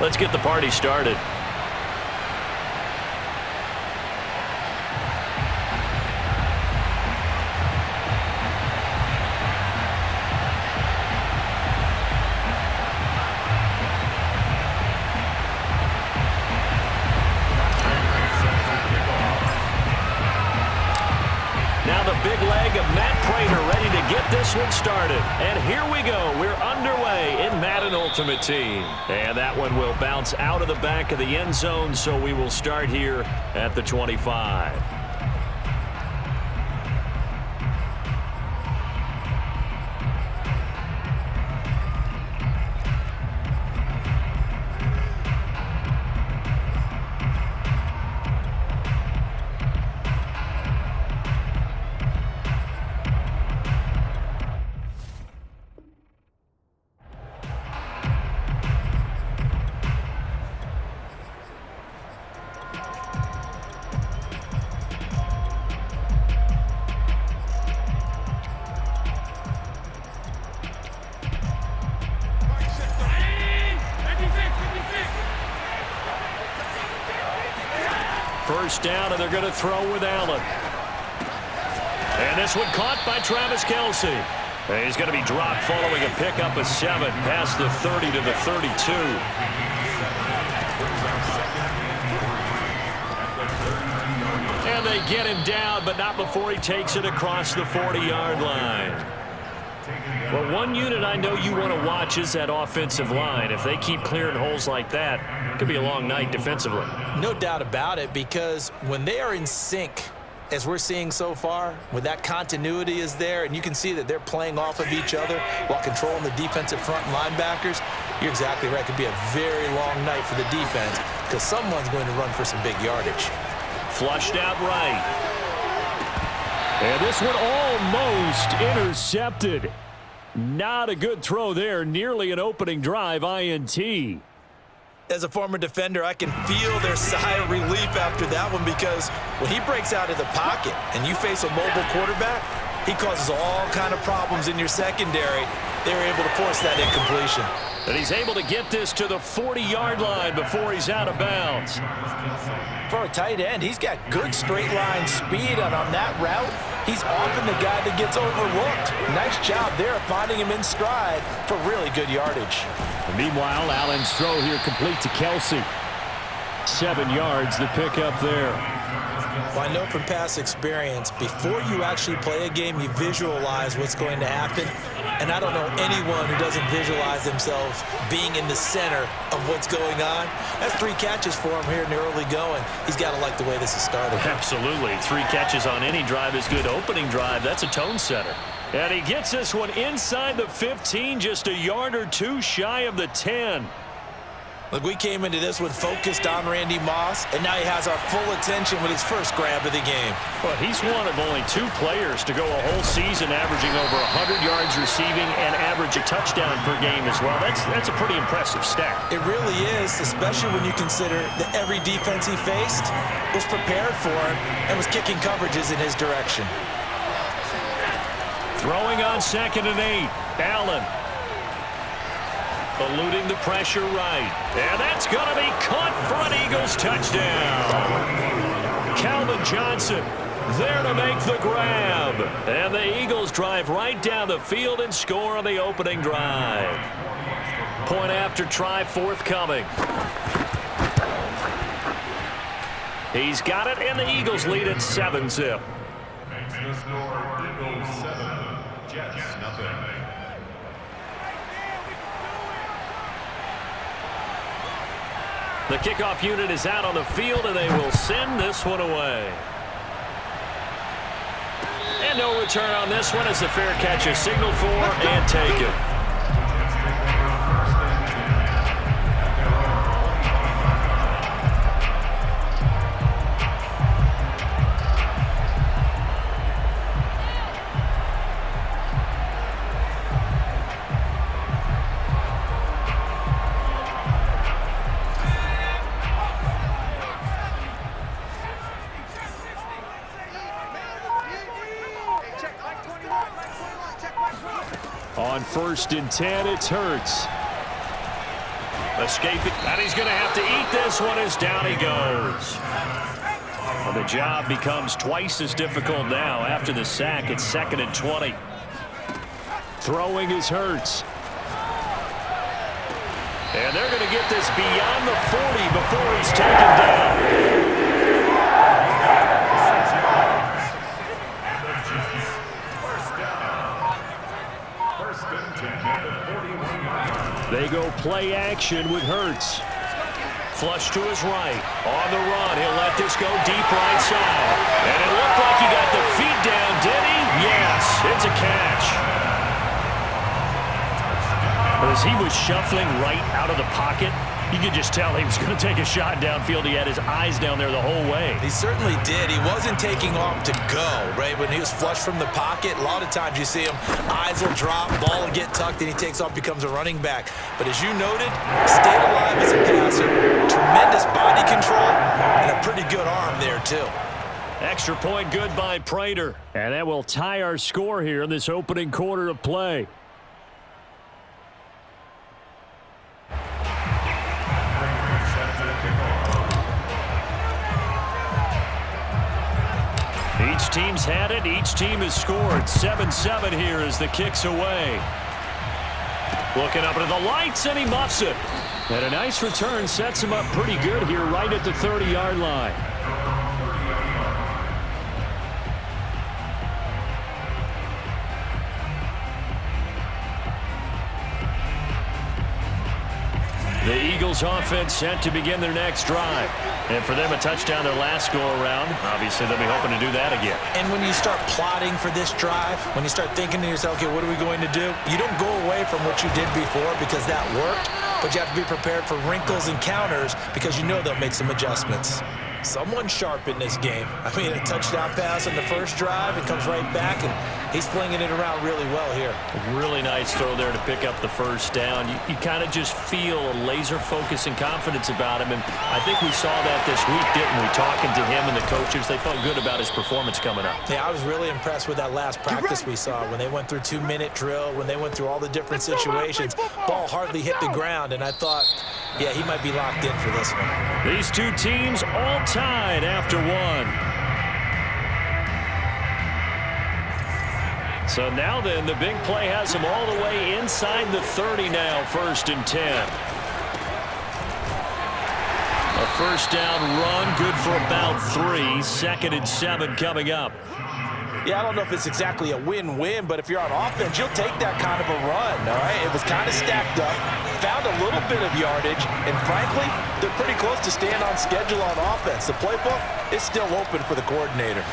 Let's get the party started. Big leg of Matt Prater ready to get this one started. And here we go. We're underway in Madden Ultimate Team. And that one will bounce out of the back of the end zone, so we will start here at the 25. First down, and they're going to throw with Allen. And this one caught by Travis Kelce. And he's going to be dropped following a pickup of 7 past the 30 to the 32. And they get him down, but not before he takes it across the 40-yard line. Well, one unit I know you want to watch is that offensive line. If they keep clearing holes like that, it could be a long night defensively. No doubt about it, because when they are in sync, as we're seeing so far, when that continuity is there and you can see that they're playing off of each other while controlling the defensive front and linebackers, you're exactly right. It could be a very long night for the defense because someone's going to run for some big yardage. Flushed out right. And this one almost intercepted. Not a good throw there. Nearly an opening drive INT. As a former defender, I can feel their sigh of relief after that one because when he breaks out of the pocket and you face a mobile quarterback, he causes all kind of problems in your secondary. They were able to force that incompletion. And he's able to get this to the 40-yard line before he's out of bounds. For a tight end, he's got good straight line speed, and on that route, he's often the guy that gets overlooked. Nice job there finding him in stride for really good yardage. And meanwhile, Allen's throw here complete to Kelce. 7 yards, the pickup there. Well, I know from past experience, before you actually play a game, you visualize what's going to happen. And I don't know anyone who doesn't visualize themselves being in the center of what's going on. That's 3 catches for him here in the early going. He's got to like the way this is started. Absolutely. 3 catches on any drive is good. Opening drive, that's a tone setter. And he gets this one inside the 15, just a yard or 2 shy of the 10. Look, we came into this one focused on Randy Moss, and now he has our full attention with his first grab of the game. Well, he's one of only 2 players to go a whole season averaging over 100 yards receiving and average a touchdown per game as well. That's a pretty impressive stat. It really is, especially when you consider that every defense he faced was prepared for him and was kicking coverages in his direction. Throwing on 2nd and 8. Allen. Eluding the pressure right. And that's going to be caught for an Eagles touchdown. Calvin Johnson there to make the grab. And the Eagles drive right down the field and score on the opening drive. Point after try forthcoming. He's got it, and the Eagles lead at 7-zip. Makes the score Eagles 7, Jets nothing. The kickoff unit is out on the field, and they will send this one away. And no return on this one as the fair catch is signaled for and taken. On 1st and 10, it's Hurts. Escaping, and he's going to have to eat this one as down he goes. Well, the job becomes twice as difficult now. After the sack, it's 2nd and 20. Throwing is Hurts. And they're going to get this beyond the 40 before he's taken down. They go play action with Hurts. Flush to his right. On the run. He'll let this go deep right side. And it looked like he got the feet down, did he? Yes, it's a catch. As he was shuffling right out of the pocket, you could just tell he was going to take a shot downfield. He had his eyes down there the whole way. He certainly did. He wasn't taking off to go, right? When he was flushed from the pocket, a lot of times you see him, eyes will drop, ball will get tucked, and he takes off, becomes a running back. But as you noted, stayed alive as a passer, tremendous body control, and a pretty good arm there, too. Extra point good by Prater. And that will tie our score here in this opening quarter of play. Each team's had it. Each team has scored. 7-7 here as the kick's away. Looking up into the lights, and he muffs it. And a nice return sets him up pretty good here right at the 30-yard line. The Eagles offense set to begin their next drive. And for them, a touchdown their last go-around. Obviously, they'll be hoping to do that again. And when you start plotting for this drive, when you start thinking to yourself, okay, what are we going to do? You don't go away from what you did before because that worked, but you have to be prepared for wrinkles and counters because you know they'll make some adjustments. Someone sharp in this game. I mean, a touchdown pass on the first drive, it comes right back, and he's flinging it around really well here. A really nice throw there to pick up the first down. You kind of just feel a laser focus and confidence about him, and I think we saw that this week, didn't we? Talking to him and the coaches, they felt good about his performance coming up. Yeah, I was really impressed with that last practice we saw when they went through 2-minute drill, when they went through all the different situations. Ball hardly hit the ground, and I thought, yeah, he might be locked in for this one. These two teams all tied after one. So now then, the big play has them all the way inside the 30 now, 1st and 10. A first down run, good for about 3. 2nd and 7 coming up. Yeah, I don't know if it's exactly a win-win, but if you're on offense, you'll take that kind of a run, all right? It was kind of stacked up, found a little bit of yardage, and frankly, they're pretty close to staying on schedule on offense. The playbook is still open for the coordinator.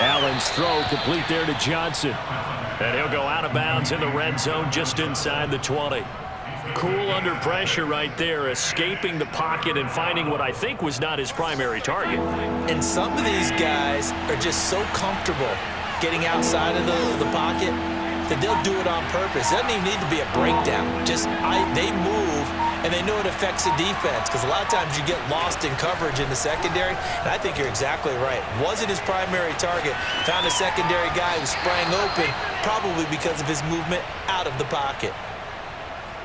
Allen's throw complete there to Johnson. And he'll go out of bounds in the red zone just inside the 20. Cool under pressure right there, escaping the pocket and finding what I think was not his primary target. And some of these guys are just so comfortable getting outside of the pocket that they'll do it on purpose. It doesn't even need to be a breakdown. They move, and they know it affects the defense because a lot of times you get lost in coverage in the secondary, and I think you're exactly right. Wasn't his primary target. Found a secondary guy who sprang open, probably because of his movement out of the pocket.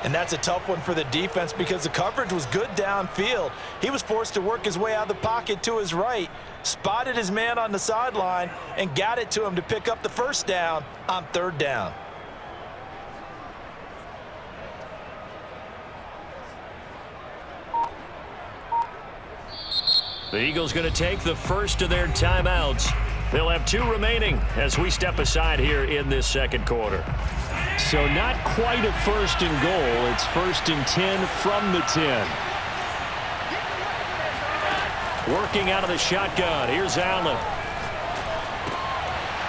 And that's a tough one for the defense because the coverage was good downfield. He was forced to work his way out of the pocket to his right, spotted his man on the sideline, and got it to him to pick up the first down on 3rd down. The Eagles going to take the first of their timeouts. They'll have 2 remaining as we step aside here in this second quarter. So not quite a 1st and goal. It's 1st and 10 from the 10. Working out of the shotgun. Here's Allen.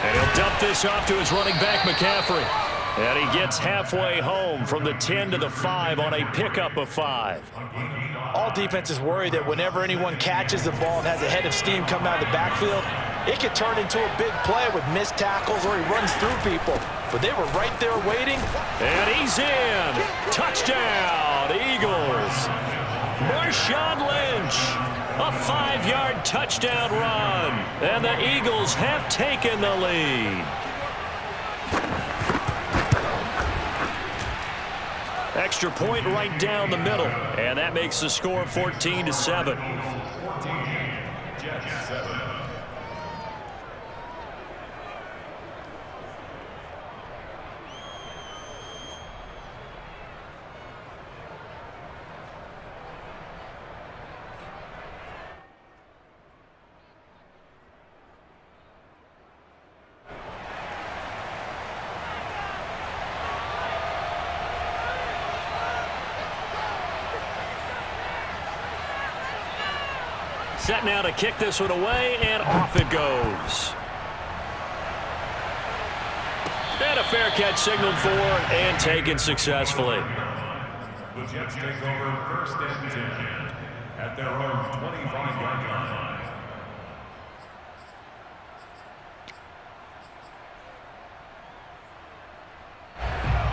And he'll dump this off to his running back, McCaffrey. And he gets halfway home from the 10 to the 5 on a pickup of 5. All defenses worry that whenever anyone catches the ball and has a head of steam coming out of the backfield, it could turn into a big play with missed tackles or he runs through people. But they were right there waiting. And he's in. Touchdown, Eagles. Marshawn Lynch. A 5-yard touchdown run. And the Eagles have taken the lead. Extra point right down the middle. And that makes the score 14-7. 14, Jets 7. Set now to kick this one away, and off it goes. And a fair catch signaled for and taken successfully. The Jets take over first and 10 at their own 25-yard line.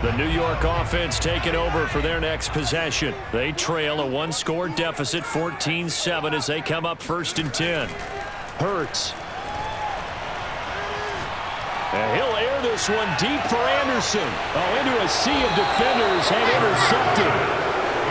The New York offense taking over for their next possession. They trail a one-score deficit, 14-7, as they come up first and 10. Hurts. And he'll air this one deep for Anderson. Oh, into a sea of defenders and intercepted.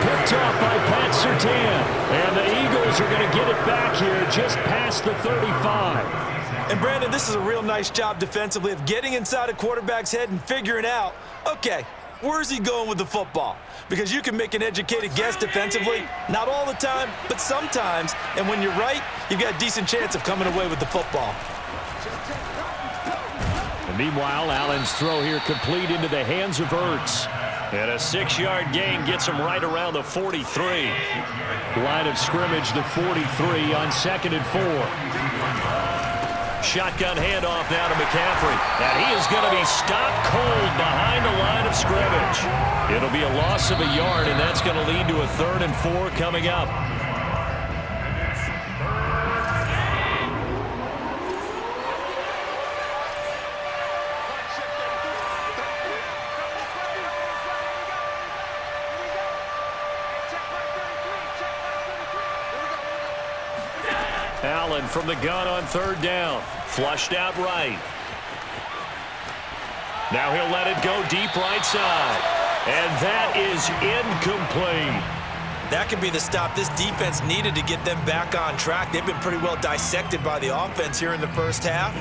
Picked off by Pat Surtain. And the Eagles are going to get it back here just past the 35. And, Brandon, this is a real nice job defensively of getting inside a quarterback's head and figuring out, okay, where's he going with the football? Because you can make an educated guess defensively, not all the time, but sometimes. And when you're right, you've got a decent chance of coming away with the football. And meanwhile, Allen's throw here complete into the hands of Ertz. And a 6-yard gain gets him right around the 43. Line of scrimmage, the 43 on 2nd and 4. Shotgun handoff now to McCaffrey. And he is going to be stopped cold behind the line of scrimmage. It'll be a loss of a yard, and that's going to lead to a 3rd and 4 coming up. Allen from the gun on 3rd down. Flushed out right. Now he'll let it go deep right side. And that is incomplete. That could be the stop this defense needed to get them back on track. They've been pretty well dissected by the offense here in the first half.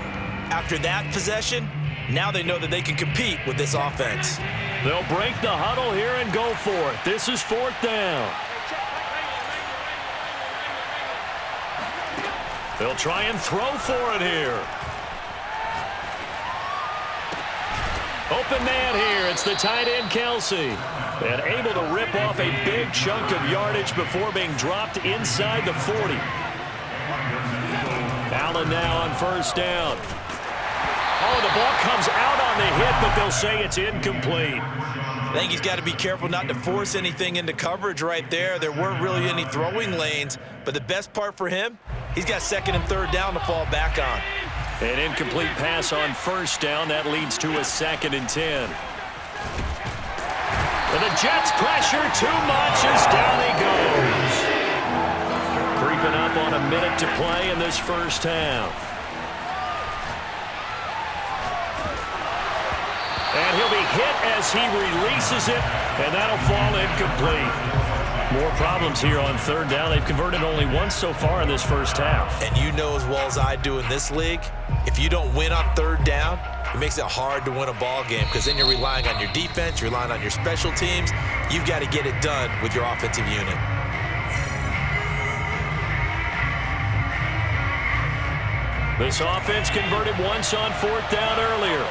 After that possession, now they know that they can compete with this offense. They'll break the huddle here and go for it. This is 4th down. They'll try and throw for it here. Open man here. It's the tight end, Kelsey. And able to rip off a big chunk of yardage before being dropped inside the 40. Allen now on 1st down. Oh, the ball comes out on the hit, but they'll say it's incomplete. I think he's got to be careful not to force anything into coverage right there. There weren't really any throwing lanes, but the best part for him, he's got 2nd and 3rd down to fall back on. An incomplete pass on 1st down. That leads to a 2nd and 10. And the Jets pressure too much as down he goes. Creeping up on a minute to play in this first half. And he'll be hit as he releases it, and that'll fall incomplete. More problems here on 3rd down. They've converted only once so far in this first half. And you know as well as I do in this league, if you don't win on 3rd down, it makes it hard to win a ball game because then you're relying on your defense, you're relying on your special teams. You've got to get it done with your offensive unit. This offense converted once on 4th down earlier.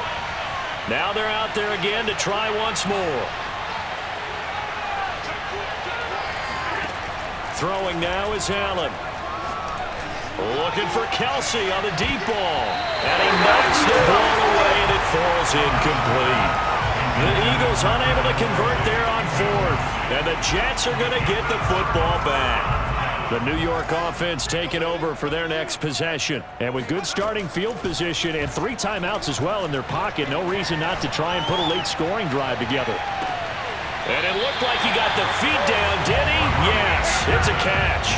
Now they're out there again to try once more. Throwing now is Allen. Looking for Kelsey on the deep ball. And he knocks the ball away, and it falls incomplete. The Eagles unable to convert there on 4th. And the Jets are going to get the football back. The New York offense taking over for their next possession. And with good starting field position and 3 timeouts as well in their pocket, no reason not to try and put a late scoring drive together. And it looked like he got the feet down, did he? Yes, it's a catch.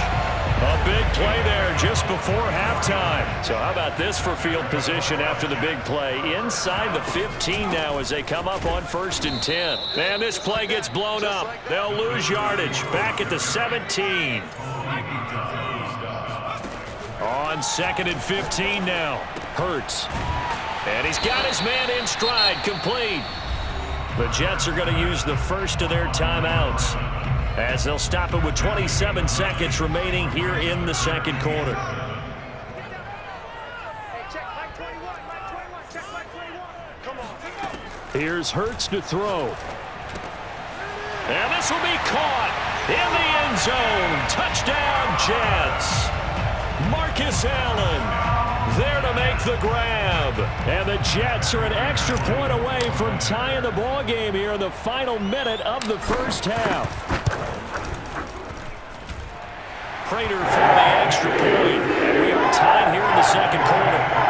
A big play there just before halftime. So how about this for field position after the big play? Inside the 15 now as they come up on 1st and 10. And this play gets blown up. They'll lose yardage back at the 17. On 2nd and 15 now. Hurts. And he's got his man in stride, complete. The Jets are going to use the first of their timeouts as they'll stop it with 27 seconds remaining here in the second quarter. Here's Hurts to throw. And this will be caught in the end zone. Touchdown, Jets. Marcus Allen there to make the grab. And the Jets are an extra point away from tying the ball game here in the final minute of the first half. Prater for the extra point. And we are tied here in the second quarter.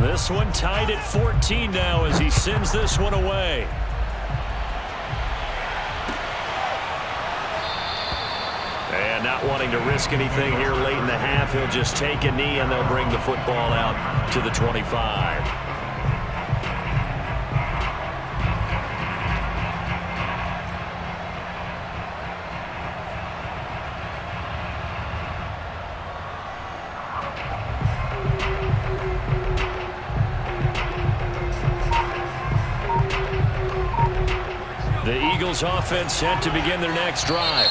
This one tied at 14 now as he sends this one away. And not wanting to risk anything here late in the half, he'll just take a knee and they'll bring the football out to the 25. Offense set to begin their next drive.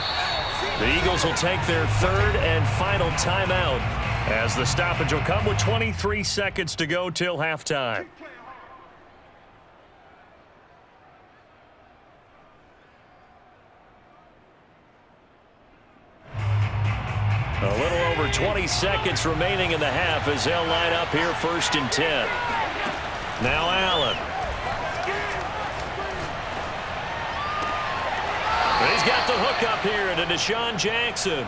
The Eagles will take their third and final timeout as the stoppage will come with 23 seconds to go till halftime. A little over 20 seconds remaining in the half as they'll line up here 1st and 10. Now Allen. He's got the hook up here to Deshaun Jackson.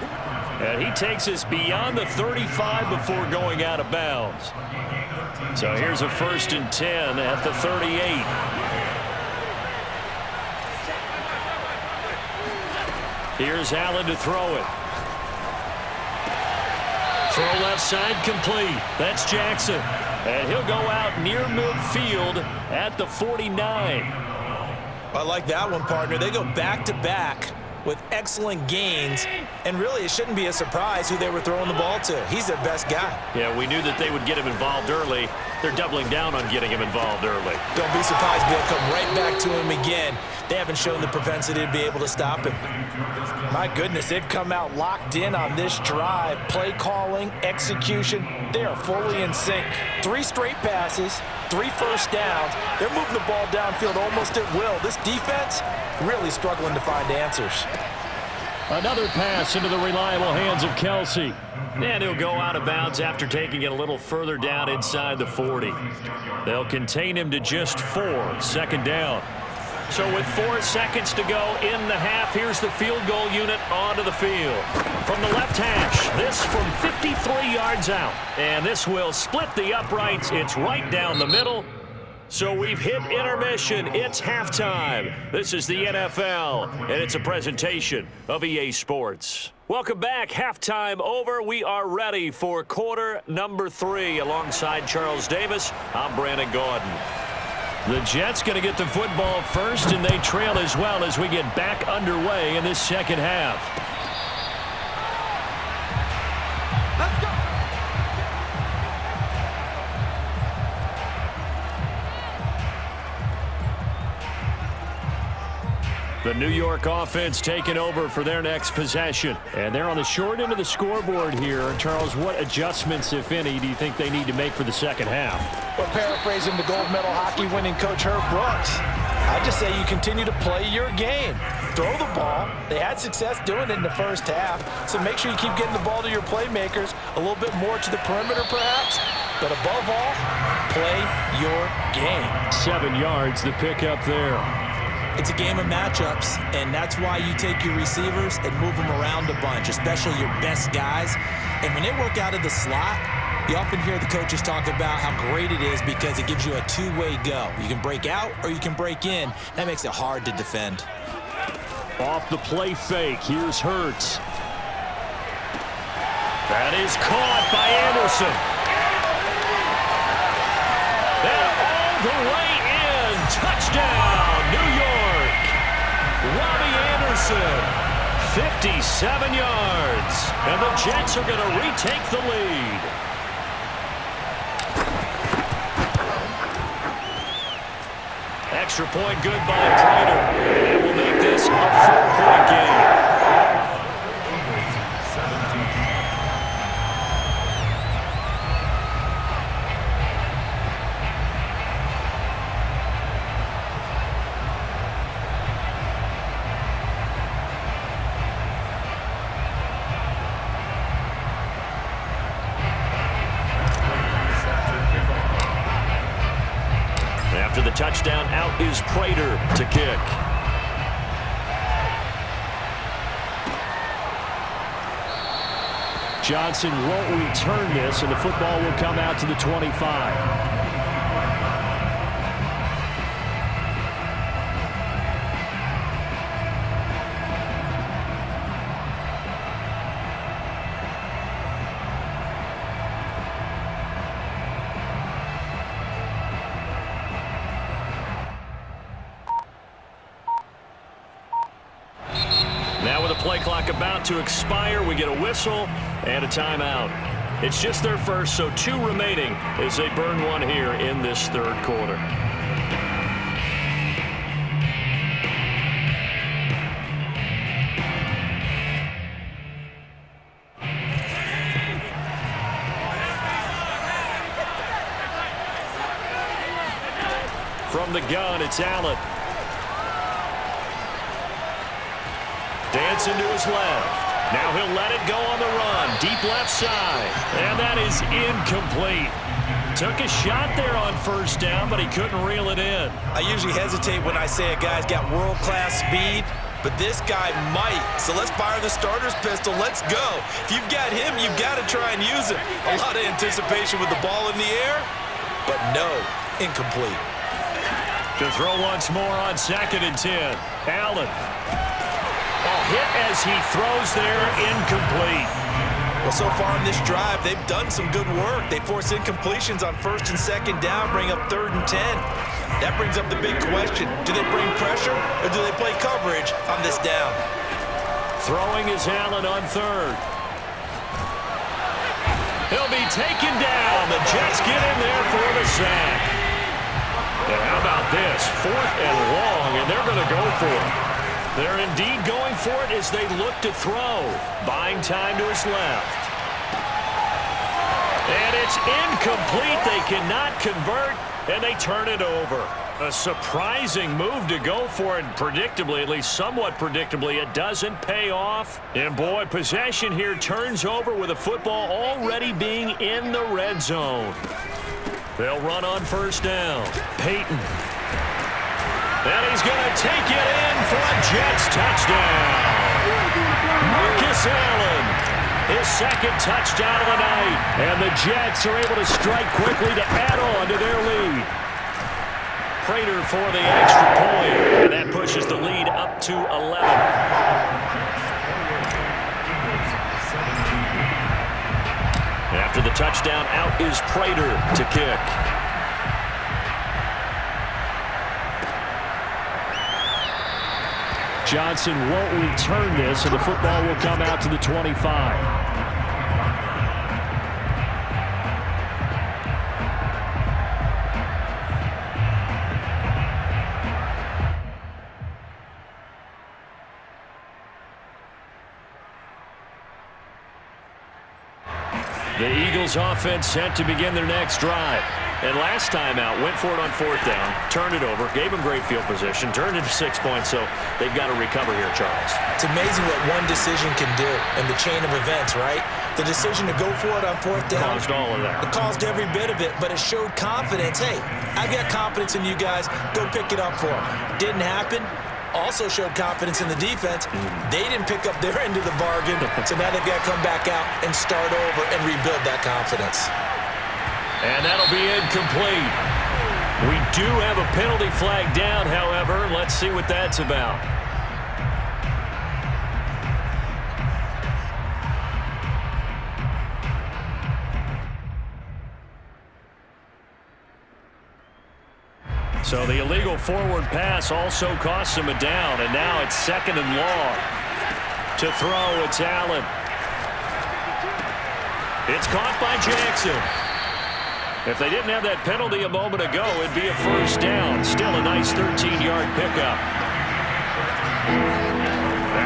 And he takes us beyond the 35 before going out of bounds. So here's a 1st and 10 at the 38. Here's Allen to throw it. Throw left side complete. That's Jackson. And he'll go out near midfield at the 49. I like that one, partner. They go back-to-back with excellent gains, and really it shouldn't be a surprise who they were throwing the ball to. He's their best guy. Yeah, we knew that they would get him involved early. They're doubling down on getting him involved early. Don't be surprised they'll come right back to him again. They haven't shown the propensity to be able to stop him. My goodness, they've come out locked in on this drive. Play calling, execution, they are fully in sync. 3 straight passes, 3 first downs. They're moving the ball downfield almost at will. This defense really struggling to find answers. Another pass into the reliable hands of Kelsey. And he'll go out of bounds after taking it a little further down inside the 40. They'll contain him to just 4, 2nd down. So with 4 seconds to go in the half, here's the field goal unit onto the field. From the left hash, this from 53 yards out. And this will split the uprights. It's right down the middle. So we've hit intermission. It's halftime. This is the NFL, and it's a presentation of EA Sports. Welcome back. Halftime over. We are ready for quarter number 3. Alongside Charles Davis, I'm Brandon Gordon. The Jets going to get the football first, and they trail as well as we get back underway in this second half. Let's go. The New York offense taking over for their next possession. And they're on the short end of the scoreboard here. Charles, what adjustments, if any, do you think they need to make for the second half? Well, paraphrasing the gold medal hockey winning coach Herb Brooks, I just say you continue to play your game. Throw the ball. They had success doing it in the first half, so make sure you keep getting the ball to your playmakers, a little bit more to the perimeter perhaps, but above all, play your game. 7 yards, the pickup there. It's a game of matchups, and that's why you take your receivers and move them around a bunch, especially your best guys. And when they work out of the slot, you often hear the coaches talk about how great it is because it gives you a two-way go. You can break out or you can break in. That makes it hard to defend. Off the play fake, here's Hurts. That is caught by Anderson. And all the way in. Touchdown, New York. Robbie Anderson, 57 yards. And the Jets are going to retake the lead. Extra point good by Prater. And it will make this a 4-point game. After the touchdown, out is Prater to kick. Johnson won't return this, and the football will come out to the 25. Now with the play clock about to expire, we get a whistle and a timeout. It's just their first, so 2 remaining as they burn one here in this third quarter. From the gun, it's Allen. Dancing to his left. Now he'll let it go on the run. Deep left side. And that is incomplete. Took a shot there on first down, but he couldn't reel it in. I usually hesitate when I say a guy's got world-class speed, but this guy might. So let's fire the starter's pistol. Let's go. If you've got him, you've got to try and use it. A lot of anticipation with the ball in the air, but no, incomplete. To throw once more on 2nd and 10. Allen. Hit as he throws there, incomplete. Well, so far in this drive, they've done some good work. They force incompletions on 1st and 2nd down, bring up 3rd and 10. That brings up the big question. Do they bring pressure or do they play coverage on this down? Throwing is Allen on 3rd. He'll be taken down. The Jets get in there for the sack. And how about this? 4th and long, and they're going to go for it. They're indeed going for it as they look to throw. Buying time to his left. And it's incomplete. They cannot convert, and they turn it over. A surprising move to go for it. Predictably, at least somewhat predictably, it doesn't pay off. And boy, possession here turns over with the football already being in the red zone. They'll run on 1st down. Peyton. And he's going to take it in for a Jets touchdown. Marcus Allen, his 2nd touchdown of the night. And the Jets are able to strike quickly to add on to their lead. Prater for the extra point. And that pushes the lead up to 11. After the touchdown, out is Prater to kick. Johnson won't return this, and the football will come out to the 25. The Eagles offense set to begin their next drive. And last time out, went for it on 4th down, turned it over, gave them great field position, turned into 6 points, so they've got to recover here, Charles. It's amazing what one decision can do in the chain of events, right? The decision to go for it on 4th down. Caused all of that. It caused every bit of it, but it showed confidence. Hey, I've got confidence in you guys. Go pick it up for them. Didn't happen. Also showed confidence in the defense. They didn't pick up their end of the bargain, so now they've got to come back out and start over and rebuild that confidence. And that'll be incomplete. We do have a penalty flag down, however. Let's see what that's about. So the illegal forward pass also costs him a down, and now it's 2nd and long. To throw, it's Allen. It's caught by Jackson. If they didn't have that penalty a moment ago, it'd be a 1st down. Still a nice 13-yard pickup.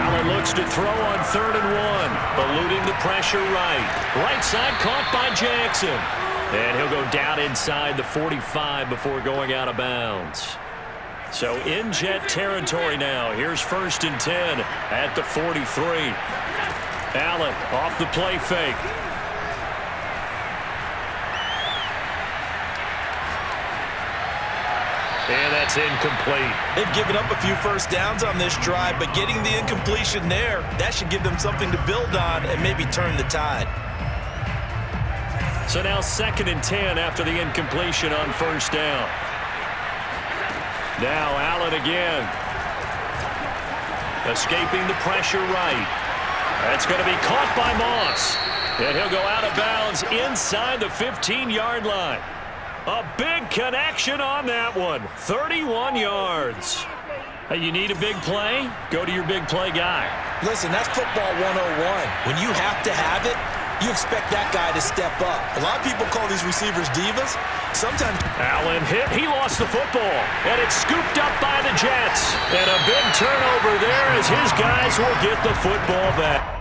Allen looks to throw on 3rd and 1, eluding the pressure right. Right side caught by Jackson. And he'll go down inside the 45 before going out of bounds. So in Jet territory now. Here's 1st and 10 at the 43. Allen off the play fake. And that's incomplete. They've given up a few 1st downs on this drive, but getting the incompletion there, that should give them something to build on and maybe turn the tide. So now 2nd and 10 after the incompletion on 1st down. Now Allen again. Escaping the pressure right. That's going to be caught by Moss. And he'll go out of bounds inside the 15-yard line. A big connection on that one. 31 yards. Hey, you need a big play? Go to your big play guy. Listen, that's football 101. When you have to have it, you expect that guy to step up. A lot of people call these receivers divas. Sometimes Allen hit. He lost the football. And it's scooped up by the Jets. And a big turnover there as his guys will get the football back.